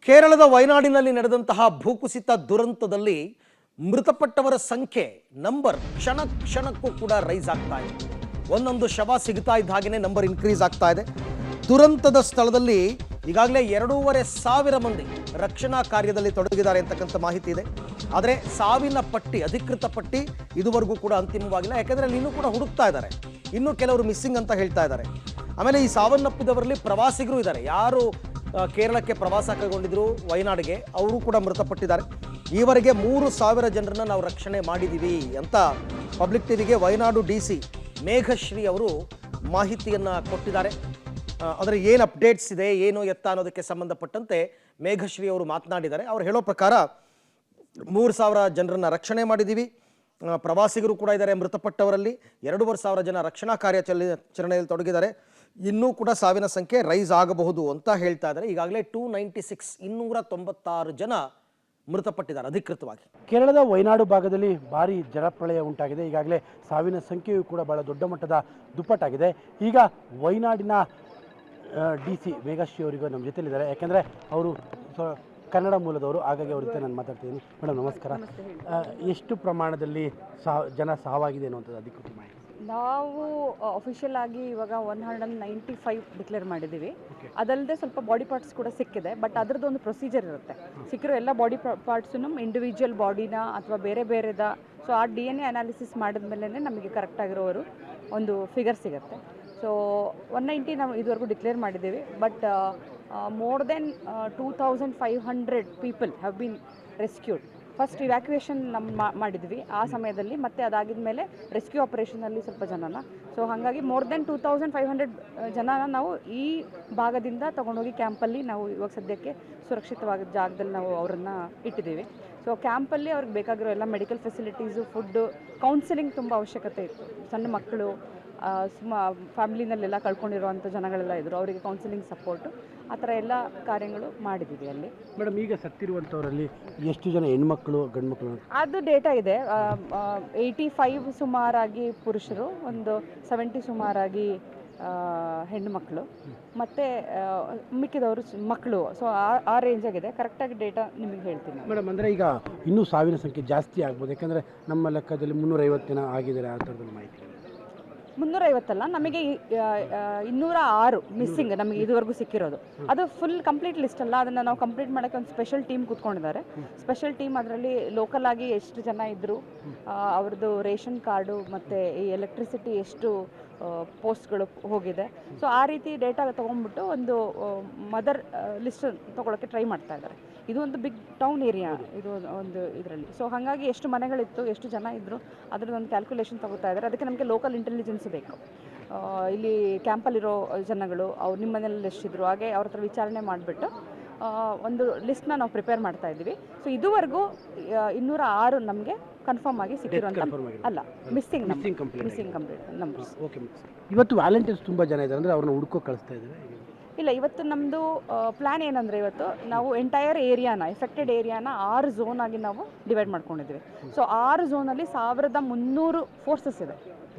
ಕೇರಳದ ವಯನಾಡಿನಲ್ಲಿ ನಡೆದಂತಹ ಭೂಕುಸಿತ ದುರಂತದಲ್ಲಿ ಮೃತಪಟ್ಟವರ ಸಂಖ್ಯೆ ನಂಬರ್ ಕ್ಷಣ ಕ್ಷಣಕ್ಕೂ ಕೂಡ ರೈಸ್ ಆಗ್ತಾ ಇದೆ. ಒಂದೊಂದು ಶವ ಸಿಗ್ತಾ ಇದ್ದ ಹಾಗೆಯೇ ನಂಬರ್ ಇನ್ಕ್ರೀಸ್ ಆಗ್ತಾ ಇದೆ. ದುರಂತದ ಸ್ಥಳದಲ್ಲಿ ಈಗಾಗಲೇ 2,500 ಮಂದಿ ರಕ್ಷಣಾ ಕಾರ್ಯದಲ್ಲಿ ತೊಡಗಿದ್ದಾರೆ ಅಂತಕ್ಕಂಥ ಮಾಹಿತಿ ಇದೆ. ಆದರೆ ಸಾವಿನ ಪಟ್ಟಿ, ಅಧಿಕೃತ ಪಟ್ಟಿ ಇದುವರೆಗೂ ಕೂಡ ಅಂತಿಮವಾಗಿಲ್ಲ. ಯಾಕೆಂದರೆ ಅಲ್ಲಿ ಇನ್ನೂ ಕೂಡ ಹುಡುಕ್ತಾ ಇದ್ದಾರೆ. ಇನ್ನೂ ಕೆಲವರು ಮಿಸ್ಸಿಂಗ್ ಅಂತ ಹೇಳ್ತಾ ಇದ್ದಾರೆ. ಆಮೇಲೆ ಈ ಸಾವನ್ನಪ್ಪಿದವರಲ್ಲಿ ಪ್ರವಾಸಿಗರು ಇದ್ದಾರೆ. ಯಾರು ಕೇರಳಕ್ಕೆ ಪ್ರವಾಸ ಕೈಗೊಂಡಿದ್ರು ವಯನಾಡಿಗೆ, ಅವರು ಕೂಡ ಮೃತಪಟ್ಟಿದ್ದಾರೆ. ಈವರೆಗೆ 3,000 ಜನರನ್ನ ನಾವು ರಕ್ಷಣೆ ಮಾಡಿದ್ದೀವಿ ಅಂತ ಪಬ್ಲಿಕ್ ಟಿವಿಗೆ ವಯನಾಡು DC ಮೇಘಶ್ರೀ ಅವರು ಮಾಹಿತಿಯನ್ನು ಕೊಟ್ಟಿದ್ದಾರೆ. ಅಂದರೆ ಏನು ಅಪ್ಡೇಟ್ಸ್ ಇದೆ, ಏನು ಎತ್ತ ಅನ್ನೋದಕ್ಕೆ ಸಂಬಂಧಪಟ್ಟಂತೆ ಮೇಘಶ್ರೀ ಅವರು ಮಾತನಾಡಿದ್ದಾರೆ. ಅವ್ರು ಹೇಳೋ ಪ್ರಕಾರ 3,000 ಜನರನ್ನ ರಕ್ಷಣೆ ಮಾಡಿದ್ದೀವಿ. ಪ್ರವಾಸಿಗರು ಕೂಡ ಇದ್ದಾರೆ ಮೃತಪಟ್ಟವರಲ್ಲಿ. 2,500 ಜನ ರಕ್ಷಣಾ ಕಾರ್ಯಾಚರಣೆಯಲ್ಲಿ ತೊಡಗಿದ್ದಾರೆ. ಇನ್ನೂ ಕೂಡ ಸಾವಿನ ಸಂಖ್ಯೆ ರೈಸ್ ಆಗಬಹುದು ಅಂತ ಹೇಳ್ತಾ ಇದ್ದಾರೆ. ಈಗಾಗಲೇ 296 ಜನ ಮೃತಪಟ್ಟಿದ್ದಾರೆ ಅಧಿಕೃತವಾಗಿ. ಕೇರಳದ ವಯನಾಡು ಭಾಗದಲ್ಲಿ ಭಾರಿ ಜಲಪ್ರಳಯ ಉಂಟಾಗಿದೆ. ಈಗಾಗಲೇ ಸಾವಿನ ಸಂಖ್ಯೆಯೂ ಕೂಡ ಬಹಳ ದೊಡ್ಡ ಮಟ್ಟದ ದುಪ್ಪಟ್ಟಾಗಿದೆ. ಈಗ ವಯನಾಡಿನ DC ಮೇಘಶ್ರೀ ಅವರಿಗೂ ನಮ್ಮ ಜೊತೆಲಿದ್ದಾರೆ. ಯಾಕೆಂದರೆ ಅವರು ಕನ್ನಡ ಮೂಲದವರು, ಹಾಗಾಗಿ ಅವ್ರ ಜೊತೆ ನಾನು ಮಾತಾಡ್ತಿದ್ದೀನಿ. ಮೇಡಮ್ ನಮಸ್ಕಾರ. ಎಷ್ಟು ಪ್ರಮಾಣದಲ್ಲಿ ಜನ ಸಾವಾಗಿದೆ ಅನ್ನುವಂಥದ್ದು ಅಧಿಕೃತ ಮಾಹಿತಿ? ನಾವು ಅಫಿಷಿಯಲ್ ಆಗಿ ಇವಾಗ 195 ಡಿಕ್ಲೇರ್ ಮಾಡಿದ್ದೀವಿ. ಅದಲ್ಲದೆ ಸ್ವಲ್ಪ ಬಾಡಿ ಪಾರ್ಟ್ಸ್ ಕೂಡ ಸಿಕ್ಕಿದೆ. ಬಟ್ ಅದರದ್ದು ಒಂದು ಪ್ರೊಸೀಜರ್ ಇರುತ್ತೆ. ಸಿಕ್ಕಿರೋ ಎಲ್ಲ ಬಾಡಿ ಪಾರ್ಟ್ಸನ್ನು ಇಂಡಿವಿಜುವಲ್ ಬಾಡಿನ ಅಥವಾ ಬೇರೆ ಬೇರೆದ, ಸೊ ಆ DNA ಅನಾಲಿಸಿಸ್ ಮಾಡಿದ ಮೇಲೆ ನಮಗೆ ಕರೆಕ್ಟಾಗಿರೋರು ಒಂದು ಫಿಗರ್ ಸಿಗುತ್ತೆ. ಸೊ 190 ನಾವು ಇದುವರೆಗೂ ಡಿಕ್ಲೇರ್ ಮಾಡಿದ್ದೀವಿ. But more than 2,500 people have been rescued. First evacuation ನಮ್ಮ ಮಾಡಿದ್ವಿ ಆ ಸಮಯದಲ್ಲಿ, ಮತ್ತು ಅದಾಗಿದ ಮೇಲೆ ರೆಸ್ಕ್ಯೂ ಆಪರೇಷನಲ್ಲಿ ಸ್ವಲ್ಪ ಜನನ. ಸೊ ಹಾಗಾಗಿ ಮೋರ್ ದೆನ್ 2,500 ಜನನ ನಾವು ಈ ಭಾಗದಿಂದ ತೊಗೊಂಡೋಗಿ ಕ್ಯಾಂಪಲ್ಲಿ ನಾವು ಇವಾಗ ಸದ್ಯಕ್ಕೆ ಸುರಕ್ಷಿತವಾದ ಜಾಗದಲ್ಲಿ ನಾವು ಅವರನ್ನು ಇಟ್ಟಿದ್ದೀವಿ. ಸೊ ಕ್ಯಾಂಪಲ್ಲಿ ಅವ್ರಿಗೆ ಬೇಕಾಗಿರೋ ಎಲ್ಲ ಮೆಡಿಕಲ್ ಫೆಸಿಲಿಟೀಸು, ಫುಡ್ಡು, ಕೌನ್ಸಿಲಿಂಗ್ ತುಂಬ ಅವಶ್ಯಕತೆ ಇತ್ತು. ಸಣ್ಣ ಮಕ್ಕಳು, ಫ್ಯಾಮಿಲಿನಲ್ಲೆಲ್ಲ ಕಳ್ಕೊಂಡಿರುವಂಥ ಜನಗಳೆಲ್ಲ ಇದ್ದರು, ಅವರಿಗೆ ಕೌನ್ಸಿಲಿಂಗ್ ಸಪೋರ್ಟು, ಆ ಥರ ಎಲ್ಲ ಕಾರ್ಯಗಳು ಮಾಡಿದ್ದೀವಿ ಅಲ್ಲಿ. ಮೇಡಮ್, ಈಗ ಸತ್ತಿರುವಂಥವರಲ್ಲಿ ಎಷ್ಟು ಜನ ಹೆಣ್ಮಕ್ಳು, ಗಂಡು ಮಕ್ಕಳು? ಅದು ಡೇಟಾ ಇದೆ. 85 ಸುಮಾರಾಗಿ ಪುರುಷರು, ಒಂದು 70 ಸುಮಾರಾಗಿ ಹೆಣ್ಣು ಮಕ್ಕಳು, ಮತ್ತು ಮಿಕ್ಕಿದವರು ಮಕ್ಕಳು. ಸೊ ಆ ರೇಂಜ್ ಆಗಿದೆ. ಕರೆಕ್ಟಾಗಿ ಡೇಟಾ ನಿಮಗೆ ಹೇಳ್ತೀನಿ ಮೇಡಮ್. ಅಂದರೆ ಈಗ ಇನ್ನೂ ಸಾವಿನ ಸಂಖ್ಯೆ ಜಾಸ್ತಿ ಆಗ್ಬೋದು, ಯಾಕಂದರೆ ನಮ್ಮ ಲೆಕ್ಕದಲ್ಲಿ 350 ಜನ ಆಗಿದ್ದಾರೆ. ಆ ಥರದ ಮಾಹಿತಿ 350 ಅಲ್ಲ, ನಮಗೆ 206 ಮಿಸ್ಸಿಂಗ್ ನಮಗೆ ಇದುವರೆಗೂ ಸಿಕ್ಕಿರೋದು. ಅದು ಫುಲ್ ಕಂಪ್ಲೀಟ್ ಲಿಸ್ಟ್ ಅಲ್ಲ. ಅದನ್ನು ನಾವು ಕಂಪ್ಲೀಟ್ ಮಾಡೋಕ್ಕೆ ಒಂದು ಸ್ಪೆಷಲ್ ಟೀಮ್ ಕೂತ್ಕೊಂಡಿದ್ದಾರೆ. ಸ್ಪೆಷಲ್ ಟೀಮ್ ಅದರಲ್ಲಿ ಲೋಕಲ್ ಆಗಿ ಎಷ್ಟು ಜನ ಇದ್ದರು, ಅವ್ರದ್ದು ರೇಷನ್ ಕಾರ್ಡು ಮತ್ತು ಈ ಎಲೆಕ್ಟ್ರಿಸಿಟಿ ಎಷ್ಟು ಪೋಸ್ಟ್ಗಳು ಹೋಗಿದೆ. ಸೊ ಆ ರೀತಿ ಡೇಟಾ ತೊಗೊಂಡ್ಬಿಟ್ಟು ಒಂದು ಮದರ್ ಲಿಸ್ಟ್ ತೊಗೊಳಕ್ಕೆ ಟ್ರೈ ಮಾಡ್ತಾ ಇದ್ದಾರೆ. ಇದು ಒಂದು ಬಿಗ್ ಟೌನ್ ಏರಿಯಾ ಇದು ಒಂದು ಇದರಲ್ಲಿ. ಸೊ ಹಾಗಾಗಿ ಎಷ್ಟು ಮನೆಗಳಿತ್ತು, ಎಷ್ಟು ಜನ ಇದ್ದರು, ಅದರದ್ದು ಒಂದು ಕ್ಯಾಲ್ಕುಲೇಷನ್ ತೊಗೋತಾ ಇದ್ದಾರೆ. ಅದಕ್ಕೆ ನಮಗೆ ಲೋಕಲ್ ಇಂಟೆಲಿಜೆನ್ಸ್ ಬೇಕು. ಇಲ್ಲಿ ಕ್ಯಾಂಪಲ್ಲಿರೋ ಜನಗಳು ಅವ್ರು ನಿಮ್ಮ ಮನೇಲಿ ಎಷ್ಟಿದ್ರು, ಹಾಗೆ ಅವ್ರ ಹತ್ರ ವಿಚಾರಣೆ ಮಾಡಿಬಿಟ್ಟು ಒಂದು ಲಿಸ್ಟ್ನ ನಾವು ಪ್ರಿಪೇರ್ ಮಾಡ್ತಾ ಇದ್ದೀವಿ. ಸೊ ಇದುವರೆಗೂ 206 ನಮಗೆ ಕನ್ಫರ್ಮ್ ಆಗಿ ಸಿಕ್ಕಿರುವಂಥ ಅಲ್ಲ, ಮಿಸ್ಸಿಂಗ್ ಕಂಪ್ಲೀಟ್ ನಂಬರ್ಸ್. ಓಕೆ. ಇವತ್ತು ವ್ಯಾಲೆಂಟೈನ್ಸ್ ತುಂಬ ಜನ ಇದ್ದಾರೆ, ಅಂದರೆ ಅವ್ರನ್ನ ಹುಡ್ಕೋ ಕಳಿಸ್ತಾ ಇದ್ದಾರೆ. ಇಲ್ಲ, ಇವತ್ತು ನಮ್ಮದು ಪ್ಲ್ಯಾನ್ ಏನಂದರೆ, ಇವತ್ತು ನಾವು ಎಂಟೈರ್ ಏರಿಯಾನ, ಎಫೆಕ್ಟೆಡ್ ಏರಿಯಾನ 6 ಝೋನ್ ಆಗಿ ನಾವು ಡಿವೈಡ್ ಮಾಡ್ಕೊಂಡಿದ್ದೀವಿ. ಸೊ 6 ಝೋನಲ್ಲಿ 1,300 ಫೋರ್ಸಸ್ ಇದೆ.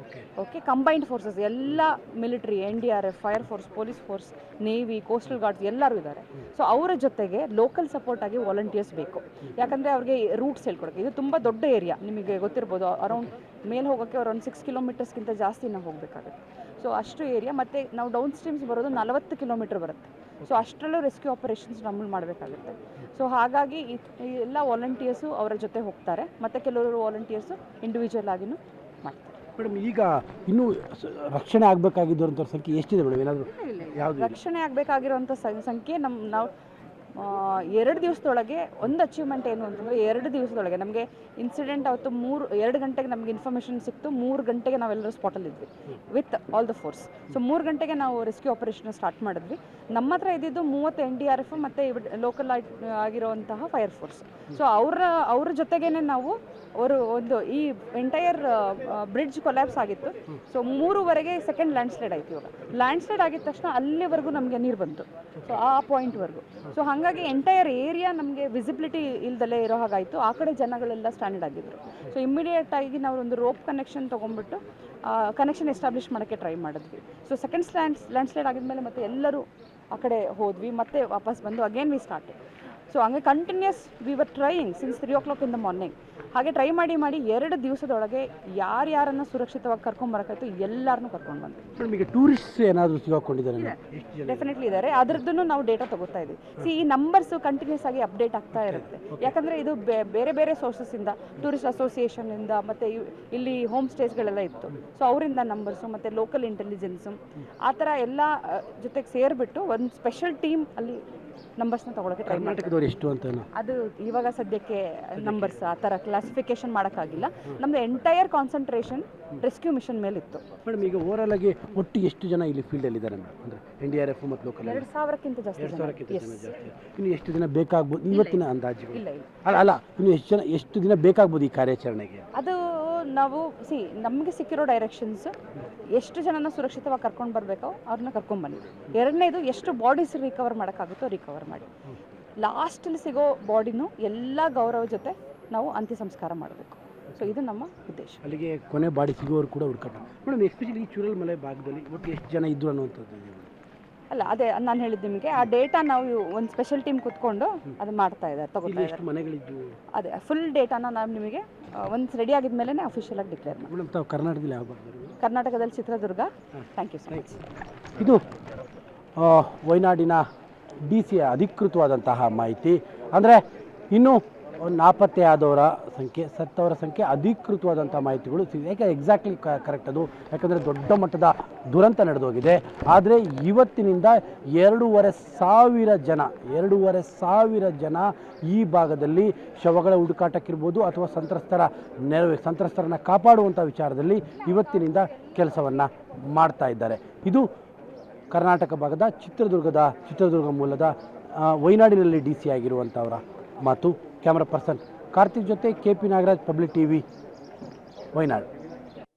ಓಕೆ, ಕಂಬೈನ್ಡ್ ಫೋರ್ಸಸ್ ಎಲ್ಲ, military, NDRF, fire force, police force, navy, coastal guards ಎಲ್ಲರೂ ಇದ್ದಾರೆ. ಸೊ ಅವರ ಜೊತೆಗೆ ಲೋಕಲ್ ಸಪೋರ್ಟ್ ಆಗಿ ವಾಲಂಟಿಯರ್ಸ್ ಬೇಕು. ಯಾಕಂದರೆ ಅವ್ರಿಗೆ ರೂಟ್ಸ್ ಹೇಳ್ಕೊಡೋಕ್ಕೆ. ಇದು ತುಂಬ ದೊಡ್ಡ ಏರಿಯಾ, ನಿಮಗೆ ಗೊತ್ತಿರ್ಬೋದು. ಅರೌಂಡ್ ಮೇಲೆ ಹೋಗೋಕ್ಕೆ ಅರೌಂಡ್ 6 ಕಿಲೋಮೀಟರ್ಸ್ಗಿಂತ ಜಾಸ್ತಿ ನಾವು ಹೋಗಬೇಕಾಗುತ್ತೆ. ಸೊ ಅಷ್ಟು ಏರಿಯಾ, ಮತ್ತು ನಾವು ಡೌನ್ ಸ್ಟ್ರೀಮ್ಸ್ ಬರೋದು 40 ಕಿಲೋಮೀಟರ್ ಬರುತ್ತೆ. ಸೊ ಅಷ್ಟರಲ್ಲೂ ರೆಸ್ಕ್ಯೂ ಆಪರೇಷನ್ಸ್ ನಮ್ಮಲ್ಲಿ ಮಾಡಬೇಕಾಗುತ್ತೆ. ಸೊ ಹಾಗಾಗಿ ಈ ಎಲ್ಲ ವಾಲಂಟಿಯರ್ಸು ಅವರ ಜೊತೆ ಹೋಗ್ತಾರೆ, ಮತ್ತು ಕೆಲವರು ವಾಲಂಟಿಯರ್ಸು ಇಂಡಿವಿಜುವಲ್ ಆಗಿನೂ ಮಾಡ್ತಾರೆ. ಮೇಡಮ್, ಈಗ ಇನ್ನೂ ರಕ್ಷಣೆ ಆಗಬೇಕಾಗಿದ್ದವ್ರ ಸಂಖ್ಯೆ ಎಷ್ಟಿದೆ ಮೇಡಮ್? ಏನಾದರೂ ಯಾವುದು ರಕ್ಷಣೆ ಆಗಬೇಕಾಗಿರೋಂಥ ಸಂಖ್ಯೆ ನಾವು 2 ದಿವಸದೊಳಗೆ ಒಂದು ಅಚೀವ್ಮೆಂಟ್ ಏನು ಅಂತಂದರೆ, 2 ದಿವಸದೊಳಗೆ ನಮಗೆ ಇನ್ಸಿಡೆಂಟ್ ಅವತ್ತು 2 ಗಂಟೆಗೆ ನಮಗೆ ಇನ್ಫಾರ್ಮೇಷನ್ ಸಿಕ್ತು. 3 ಗಂಟೆಗೆ ನಾವೆಲ್ಲರೂ ಸ್ಪಾಟಲ್ಲಿದ್ವಿ with all the force. So 3 ಗಂಟೆಗೆ ನಾವು ರೆಸ್ಕ್ಯೂ ಆಪರೇಷನ್ ಸ್ಟಾರ್ಟ್ ಮಾಡಿದ್ವಿ. ನಮ್ಮ ಹತ್ರ ಇದ್ದಿದ್ದು 30 NDRF ಮತ್ತು ಲೋಕಲ್ ಆಗಿರುವಂತಹ ಫೈರ್ ಫೋರ್ಸ್. ಸೊ ಅವ್ರ ಜೊತೆಗೇನೆ ನಾವು ಒಂದು ಈ ಎಂಟೈರ್ ಬ್ರಿಡ್ಜ್ ಕೊಲ್ಯಾಪ್ಸ್ ಆಗಿತ್ತು. ಸೊ 3:15 ಸೆಕೆಂಡ್ ಲ್ಯಾಂಡ್ಸ್ಲೈಡ್ ಆಯಿತು. ಇವಾಗ ಲ್ಯಾಂಡ್ಸ್ಲೈಡ್ ಆಗಿದ ತಕ್ಷಣ ಅಲ್ಲಿವರೆಗೂ ನಮಗೆ ನೀರು ಬಂತು. ಸೊ ಆ ಪಾಯಿಂಟ್ವರೆಗೂ. ಸೊ ಹಾಗಾಗಿ ಎಂಟೈರ್ ಏರಿಯಾ ನಮಗೆ ವಿಸಿಬಿಲಿಟಿ ಇಲ್ದಲೇ ಇರೋ ಹಾಗಾಯಿತು. ಆ ಕಡೆ ಜನಗಳೆಲ್ಲ ಸ್ಟ್ಯಾಂಡರ್ಡ್ ಆಗಿದ್ದರು. ಸೊ ಇಮ್ಮಿಡಿಯೇಟಾಗಿ ನಾವು ಒಂದು ರೋಪ್ ಕನೆಕ್ಷನ್ ತೊಗೊಂಡ್ಬಿಟ್ಟು ಕನೆಕ್ಷನ್ ಎಸ್ಟಾಬ್ಲಿಷ್ ಮಾಡೋಕ್ಕೆ ಟ್ರೈ ಮಾಡಿದ್ವಿ. ಸೊ ಸೆಕೆಂಡ್ ಲ್ಯಾಂಡ್ಸ್ಲೈಡ್ ಆಗಿದ್ಮೇಲೆ ಮತ್ತೆ ಎಲ್ಲರೂ ಆ ಕಡೆ ಹೋದ್ವಿ, ಮತ್ತೆ ವಾಪಸ್ ಬಂದು ಅಗೇನ್ ವಿ ಸ್ಟಾರ್ಟ್. ಸೊ ಹಂಗೆ continuous we were trying since 3 o'clock in the morning. ಹಾಗೆ ಟ್ರೈ ಮಾಡಿ 2 ದಿವಸದೊಳಗೆ ಯಾರ್ಯಾರನ್ನು ಸುರಕ್ಷಿತವಾಗಿ ಕರ್ಕೊಂಬರಕಾಯ್ತು ಎಲ್ಲರನ್ನೂ ಕರ್ಕೊಂಡು ಬಂದ್ವಿ. ಮೇಡಮ್ ಈಗ ಟೂರಿಸ್ಟ್ ಏನಾದರೂ ಸಿಗಾಕೊಂಡಿದ್ದಾರೆ? ಡೆಫಿನೆಟ್ಲಿ ಇದ್ದಾರೆ, ಅದರದ್ದನ್ನು ನಾವು ಡೇಟಾ ತಗೋತಾ ಇದ್ದೀವಿ. ಈ ನಂಬರ್ಸು ಕಂಟಿನ್ಯೂಸ್ ಆಗಿ ಅಪ್ಡೇಟ್ ಆಗ್ತಾ ಇರುತ್ತೆ. ಯಾಕಂದರೆ ಇದು ಬೇರೆ ಬೇರೆ ಸೋರ್ಸಸ್ಸಿಂದ, ಟೂರಿಸ್ಟ್ ಅಸೋಸಿಯೇಷನಿಂದ ಮತ್ತು ಇಲ್ಲಿ ಹೋಮ್ ಸ್ಟೇಸ್ಗಳೆಲ್ಲ ಇತ್ತು, ಸೊ ಅವರಿಂದ ನಂಬರ್ಸು ಮತ್ತು ಲೋಕಲ್ ಇಂಟೆಲಿಜೆನ್ಸು ಆ ಥರ ಎಲ್ಲ ಜೊತೆಗೆ ಸೇರಿಬಿಟ್ಟು ಒಂದು ಸ್ಪೆಷಲ್ ಟೀಮ್ ಅಲ್ಲಿ ನಂಬರ್ಸ್ನ ತೊಗೊಳಕ್ಕೆ ಟ್ರೈ ಮಾಡ್ತೀವಿ. ಕರ್ನಾಟಕದವ್ರು ಎಷ್ಟು ಅಂತ ಅದು ಇವಾಗ ಸದ್ಯಕ್ಕೆ ನಂಬರ್ಸ್ ಆ ಥರ ಕ್ಲಾಸಿಫಿಕೇಶನ್ ಮಾಡೋಕ್ಕಾಗಿಲ್ಲ. ನಮ್ಮದು ಎಂಟೈರ್ ಕಾನ್ಸಂಟ್ರೇಷನ್ ರೆಸ್ಕ್ಯೂ ಮಿಷನ್ ಮೇಲಿತ್ತು. ಮೇಡಮ್ ಈಗ ಓವರಾಲ್ ಆಗಿ ಒಟ್ಟು ಎಷ್ಟು ಜನ ಇಲ್ಲಿ ಫೀಲ್ಡಲ್ಲಿ ಇದ್ದಾರೆ ಮೇಡಮ್? ಅಂದರೆ NDRF ಮತ್ತು ಲೋಕಲ್ 2,000ಕ್ಕಿಂತ ಜಾಸ್ತಿ. 2,000ಕ್ಕಿಂತ ಜನ ಜಾಸ್ತಿ. ಇನ್ನು ಎಷ್ಟು ದಿನ ಬೇಕಾಗ್ಬೋದು ಇವತ್ತಿನ ಅಂದಾಜು? ಇಲ್ಲ ಅಲ್ಲ ಇನ್ನು ಎಷ್ಟು ದಿನ ಬೇಕಾಗ್ಬೋದು ಈ ಕಾರ್ಯಾಚರಣೆಗೆ? ಅದು ನಾವು ನಮಗೆ ಸಿಕ್ಕಿರೋ ಡೈರೆಕ್ಷನ್ಸ್ ಎಷ್ಟು ಜನನ ಸುರಕ್ಷಿತವಾಗಿ ಕರ್ಕೊಂಡು ಬರಬೇಕೋ ಅವ್ರನ್ನ ಕರ್ಕೊಂಡ್ಬನ್ನಿ. ಎರಡನೇದು ಎಷ್ಟು ಬಾಡೀಸ್ ರಿಕವರ್ ಮಾಡೋಕ್ಕಾಗುತ್ತೋ ರಿಕವರ್ ಮಾಡಿ. ಲಾಸ್ಟಲ್ಲಿ ಸಿಗೋ ಬಾಡಿನೂ ಎಲ್ಲ ಗೌರವ ಜೊತೆ ನಾವು ಅಂತ್ಯ ಸಂಸ್ಕಾರ ಮಾಡಬೇಕು. ಸೊ ಇದು ನಮ್ಮ ಉದ್ದೇಶ. ಅಲ್ಲಿಗೆ ಕೊನೆ ಬಾಡಿ ಸಿಗೋರು ಕೂಡ ಹುಡುಕಾಟ. ಮೇಡಮ್ ಎಸ್ಪೆಷಲಿ ಈ ಚೂರಲ್ಮಲೆ ಭಾಗದಲ್ಲಿ ಒಟ್ಟು ಎಷ್ಟು ಜನ ಇದ್ರು ಅನ್ನುವಂಥದ್ದು? ಅಲ್ಲ, ಅದೇ ನಾನು ಹೇಳಿದ್ದು ನಿಮಗೆ, ಆ ಡೇಟಾ ನಾವು ಒಂದು ಸ್ಪೆಷಲ್ ಟೀಮ್ ಕೂತ್ಕೊಂಡು ಅದು ಮಾಡ್ತಾ ಇದ್ದಾರೆ, ತಗೋತಾ ಇದ್ದಾರೆ. ಎಷ್ಟು ಮನೆಗಳಿದ್ದು? ಅದೇ ಫುಲ್ ಡೇಟಾನ ನಾವು ನಿಮಗೆ ಒಂದು ರೆಡಿ ಆಗಿದ್ಮೇಲೆ ಅಫಿಷಿಯಲ್ ಆಗಿ ಡಿಕ್ಲೇರ್ ಮಾಡಿ. ಮೇಡಮ್ ತಾವು ಕರ್ನಾಟಕದಲ್ಲಿ ಯಾವ ಭಾಗದಲ್ಲಿ? ಕರ್ನಾಟಕದಲ್ಲಿ Chitradurga. Thank you so much. ಇದು ವಯನಾಡಿನ DC ಅಧಿಕೃತವಾದಂತಹ ಮಾಹಿತಿ. ಅಂದರೆ ಇನ್ನೂ ನಾಪತ್ತೆಯಾದವರ ಸಂಖ್ಯೆ, ಸತ್ತವರ ಸಂಖ್ಯೆ ಅಧಿಕೃತವಾದಂಥ ಮಾಹಿತಿಗಳು ಸಿಗಿದೆ. ಯಾಕೆ ಎಕ್ಸಾಕ್ಟ್ಲಿ ಕರೆಕ್ಟ್ ಅದು, ಯಾಕಂದರೆ ದೊಡ್ಡ ಮಟ್ಟದ ದುರಂತ ನಡೆದೋಗಿದೆ. ಆದರೆ ಇವತ್ತಿನಿಂದ 2,500 ಜನ ಈ ಭಾಗದಲ್ಲಿ ಶವಗಳ ಹುಡುಕಾಟಕ್ಕಿರ್ಬೋದು ಅಥವಾ ಸಂತ್ರಸ್ತರನ್ನು ಕಾಪಾಡುವಂಥ ವಿಚಾರದಲ್ಲಿ ಇವತ್ತಿನಿಂದ ಕೆಲಸವನ್ನು ಮಾಡ್ತಾ ಇದ್ದಾರೆ. ಇದು ಕರ್ನಾಟಕ ಭಾಗದ ಚಿತ್ರದುರ್ಗ ಮೂಲದ ವಯನಾಡಿನಲ್ಲಿ DC ಆಗಿರುವಂಥವರ ಮಾತು. ಕ್ಯಾಮ್ರಾ ಪರ್ಸನ್ ಕಾರ್ತಿಕ್ ಜೊತೆ KP Nagaraj, public TV, Wayanad.